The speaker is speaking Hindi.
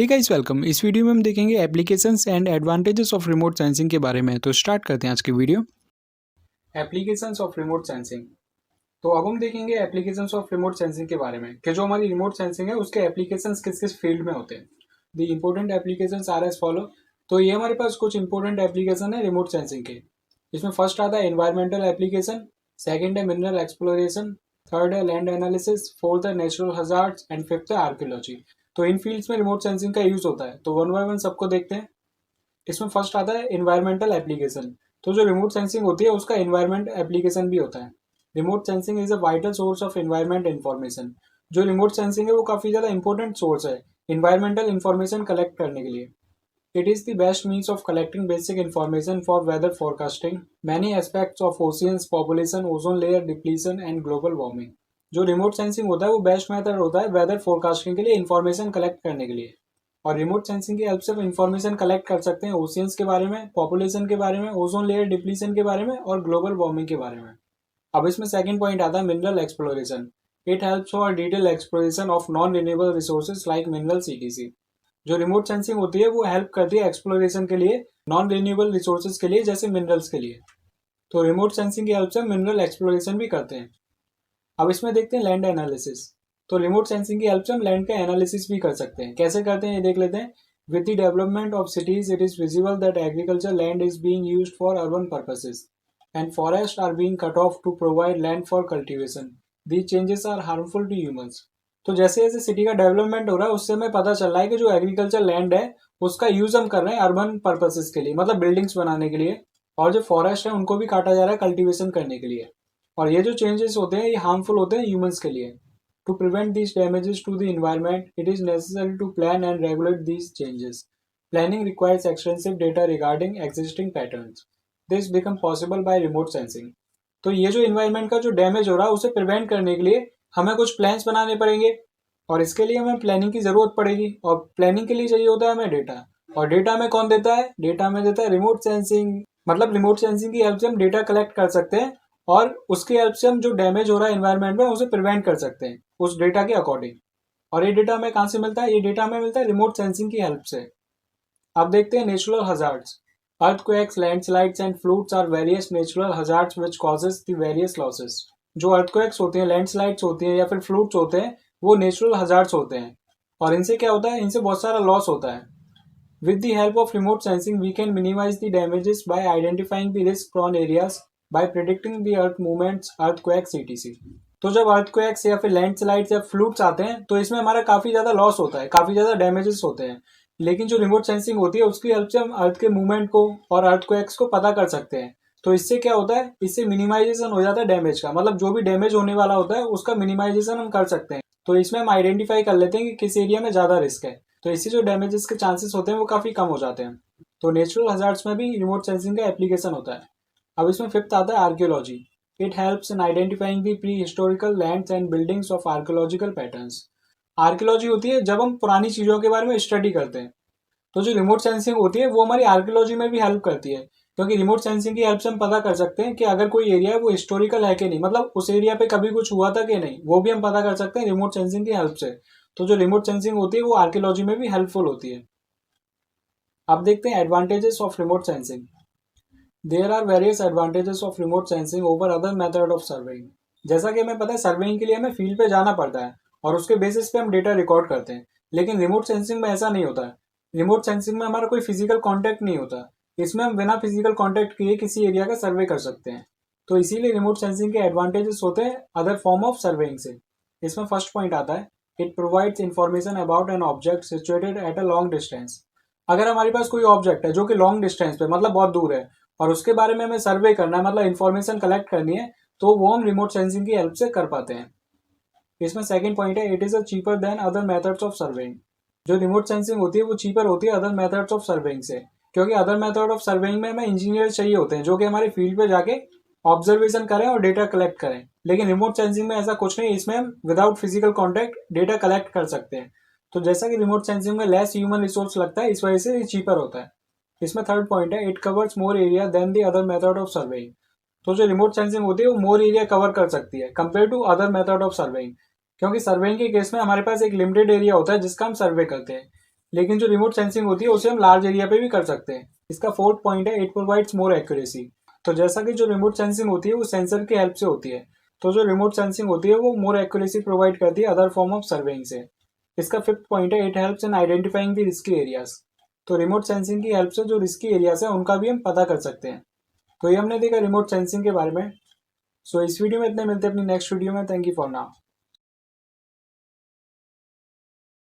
हे गाइस वेलकम। इस वीडियो में हम देखेंगे applications and advantages of remote sensing के बारे में। तो स्टार्ट करते हैं आज की video. Applications of remote sensing. तो अब हम देखेंगे एप्लीकेशंस ऑफ रिमोट सेंसिंग के बारे में कि जो हमारी रिमोट सेंसिंग है उसके एप्लीकेशंस किस किस फील्ड में होते हैं। The important applications are as follow. तो ये हमारे पास कुछ इंपॉर्टेंट एप्लीकेशन है रिमोट सेंसिंग के। इसमें फर्स्ट आता है एनवायरमेंटल एप्लीकेशन, सेकेंड है मिनरल एक्सप्लोरेशन, थर्ड है लैंड एनालिसिस, फोर्थ है नेचुरल हजार्ड्स एंड फिफ्थ है आर्कियोलॉजी। तो इन फील्ड्स में रिमोट सेंसिंग का यूज होता है। तो वन बाय वन सबको देखते हैं। इसमें फर्स्ट आता है एनवायरमेंटल एप्लीकेशन। तो जो रिमोट सेंसिंग होती है उसका एनवायरमेंट एप्लीकेशन भी होता है। Remote sensing is a vital source of environment information. जो रिमोट सेंसिंग है वो काफी ज्यादा इंपॉर्टेंट सोर्स है एनवायरमेंटल इन्फॉर्मेशन कलेक्ट करने के लिए। It is the best means of collecting basic information for weather forecasting, many aspects of oceans, population, ozone layer depletion and global warming। जो रिमोट सेंसिंग होता है वो बेस्ट मेथड होता है वेदर फोरकास्टिंग के लिए, इंफॉर्मेशन कलेक्ट करने के लिए। और रिमोट सेंसिंग की हेल्प से इंफॉर्मेशन कलेक्ट कर सकते हैं ओशियंस के बारे में, पॉपुलेशन के बारे में, ओजोन लेयर डिप्लीशन के बारे में और ग्लोबल वार्मिंग के बारे में। अब इसमें सेकंड पॉइंट आता है mineral exploration. It helps for detail exploration of non renewable resources like minerals etc। जो रिमोट सेंसिंग होती है वो हेल्प करती है एक्सप्लोरेशन के लिए, नॉन रिन्यूएबल रिसोर्सेज के लिए, जैसे मिनरल्स के लिए। तो रिमोट सेंसिंग की हेल्प से मिनरल एक्सप्लोरेशन भी करते हैं। अब इसमें देखते हैं लैंड एनालिसिस। तो रिमोट सेंसिंग की हेल्प से हम लैंड का एनालिसिस भी कर सकते हैं। कैसे करते हैं ये देख लेते हैं। With the development of cities it is visible that agriculture land is being used for urban purposes and forest are being cut off to provide land for cultivation. These changes are harmful to humans. तो जैसे जैसे सिटी का डेवलपमेंट हो रहा है उससे हमें पता चल रहा है कि जो एग्रीकल्चर लैंड है उसका यूज हम कर रहे हैं अर्बन पर्पसेस के लिए, मतलब बिल्डिंग्स बनाने के लिए, और जो फॉरेस्ट है उनको भी काटा जा रहा है कल्टीवेशन करने के लिए। और ये जो चेंजेस होते हैं ये हार्मफुल होते हैं ह्यूमंस के लिए। To prevent these damages to the environment it is necessary to plan and regulate these changes. Planning requires extensive data regarding existing patterns. This become possible by remote sensing. तो ये जो इन्वायरमेंट का जो डैमेज हो रहा है उसे प्रिवेंट करने के लिए हमें कुछ प्लान्स बनाने पड़ेंगे, और इसके लिए हमें प्लानिंग की जरूरत पड़ेगी। और प्लानिंग के लिए चाहिए होता है हमें डेटा। और डेटा में कौन देता है? डेटा में देता है रिमोट सेंसिंग। मतलब रिमोट सेंसिंग की हेल्प से हम डेटा कलेक्ट कर सकते हैं और उसकी हेल्प से हम जो डैमेज हो रहा है एनवायरमेंट में उसे प्रिवेंट कर सकते हैं उस डेटा के अकॉर्डिंग। और ये डेटा हमें कहाँ से मिलता है? ये डेटा हमें मिलता है रिमोट सेंसिंग की हेल्प से। अब देखते हैं natural hazards. Earthquakes, landslides and floods are various natural hazards which causes the various losses. जो अर्थक्वेक्स होते हैं, लैंडस्लाइड्स होती हैं या फिर फ्लूड्स होते हैं, वो नेचुरल हजार्ड्स होते हैं। और इनसे क्या होता है? इनसे बहुत सारा लॉस होता है। With the help of remote sensing, we can minimize the damages by identifying the risk-prone areas by predicting the earth movements, earthquakes, etc। तो जब earthquakes या फिर landslides या floods आते हैं तो इसमें हमारा काफी ज्यादा लॉस होता है, काफी ज्यादा डैमेजेस होते हैं। लेकिन जो रिमोट सेंसिंग होती है उसकी हेल्प से हम अर्थ के मूवमेंट को और earthquakes को पता कर सकते हैं। तो इससे क्या होता है? इससे मिनिमाइजेशन हो जाता है डैमेज का, मतलब जो भी डैमेज होने वाला होता है उसका मिनिमाइजेशन हम कर सकते हैं। तो इसमें हम आइडेंटिफाई कर लेते हैं कि किस एरिया में ज्यादा रिस्क है, तो इससे जो डैमेजेस के चांसेस होते हैं वो काफी कम हो जाते हैं। तो नेचुरल हजार्ड्स में भी रिमोट सेंसिंग का एप्लीकेशन होता है। अब इसमें फिफ्थ आता है archaeology. It helps in identifying the pre historical lands and buildings of archaeological patterns. Archaeology होती है जब हम पुरानी चीजों के बारे में स्टडी करते हैं। तो जो रिमोट सेंसिंग होती है वो हमारी आर्कियोलॉजी में भी हेल्प करती है, क्योंकि रिमोट सेंसिंग की हेल्प से हम पता कर सकते हैं कि अगर कोई एरिया है वो हिस्टोरिकल है कि नहीं, मतलब उस एरिया पे कभी कुछ हुआ था कि नहीं, वो भी हम पता कर सकते हैं रिमोट सेंसिंग की हेल्प से। तो जो रिमोट सेंसिंग होती है वो आर्कियोलॉजी में भी हेल्पफुल होती है। अब देखते हैं advantages of remote sensing. There are various advantages of remote sensing over other method of surveying. जैसा कि हमें पता है सर्वेइंग के लिए हमें फील्ड पे जाना पड़ता है और उसके बेसिस पे हम डेटा रिकॉर्ड करते हैं। लेकिन रिमोट सेंसिंग में ऐसा नहीं होता है। रिमोट सेंसिंग में हमारा कोई फिजिकल कॉन्टैक्ट नहीं होता। इसमें हम बिना फिजिकल कॉन्टैक्ट किए किसी एरिया का सर्वे कर सकते हैं। तो इसीलिए रिमोट सेंसिंग के एडवांटेजेस होते हैं अदर फॉर्म ऑफ सर्वेइंग से। इसमें फर्स्ट पॉइंट आता है it provides information about an object situated at a long distance. अगर हमारे पास कोई ऑब्जेक्ट है जो कि लॉन्ग डिस्टेंस पे, मतलब बहुत दूर है, और उसके बारे में हमें सर्वे करना है, मतलब इंफॉर्मेशन कलेक्ट करनी है, तो वो हम रिमोट सेंसिंग की हेल्प से कर पाते हैं। इसमें सेकंड पॉइंट है it is a cheaper than other methods of surveying. जो रिमोट सेंसिंग होती है वो चीपर होती है अदर मेथड्स ऑफ सर्वेइंग से, क्योंकि अदर मेथड ऑफ सर्वेइंग में हमें इंजीनियर चाहिए होते हैं जो कि हमारे फील्ड पे जाके ऑब्जर्वेशन करें और डेटा कलेक्ट करें। लेकिन रिमोट सेंसिंग में ऐसा कुछ नहीं, इसमें हम without physical contact data collect कर सकते हैं। तो जैसा कि रिमोट सेंसिंग में लेस ह्यूमन रिसोर्स लगता है, इस वजह से ये चीपर होता है। इसमें थर्ड पॉइंट है it covers more area than the other method of surveying. तो जो रिमोट सेंसिंग होती है वो मोर एरिया कवर कर सकती है compare to other method of surveying, क्योंकि सर्वेइंग के केस में हमारे पास एक लिमिटेड एरिया होता है जिसका हम सर्वे करते हैं। लेकिन जो रिमोट सेंसिंग होती है उसे हम लार्ज एरिया पे भी कर सकते हैं। इसका फोर्थ पॉइंट है, इट प्रोवाइड्स मोर एक्यूरेसी। तो जैसा कि जो रिमोट सेंसिंग होती है वो सेंसर की हेल्प से होती है, तो जो रिमोट सेंसिंग होती है वो मोर एक्यूरेसी प्रोवाइड करती है अदर फॉर्म ऑफ सर्वेइंग से। इसका फिफ्थ पॉइंट है, it helps in identifying the risky areas. तो रिमोट सेंसिंग की हेल्प से जो रिस्की एरियाज है उनका भी हम पता कर सकते हैं। तो ये हमने देखा रिमोट सेंसिंग के बारे में। सो इस वीडियो में इतने, मिलते हैं अपनी नेक्स्ट वीडियो में। Thank you for now.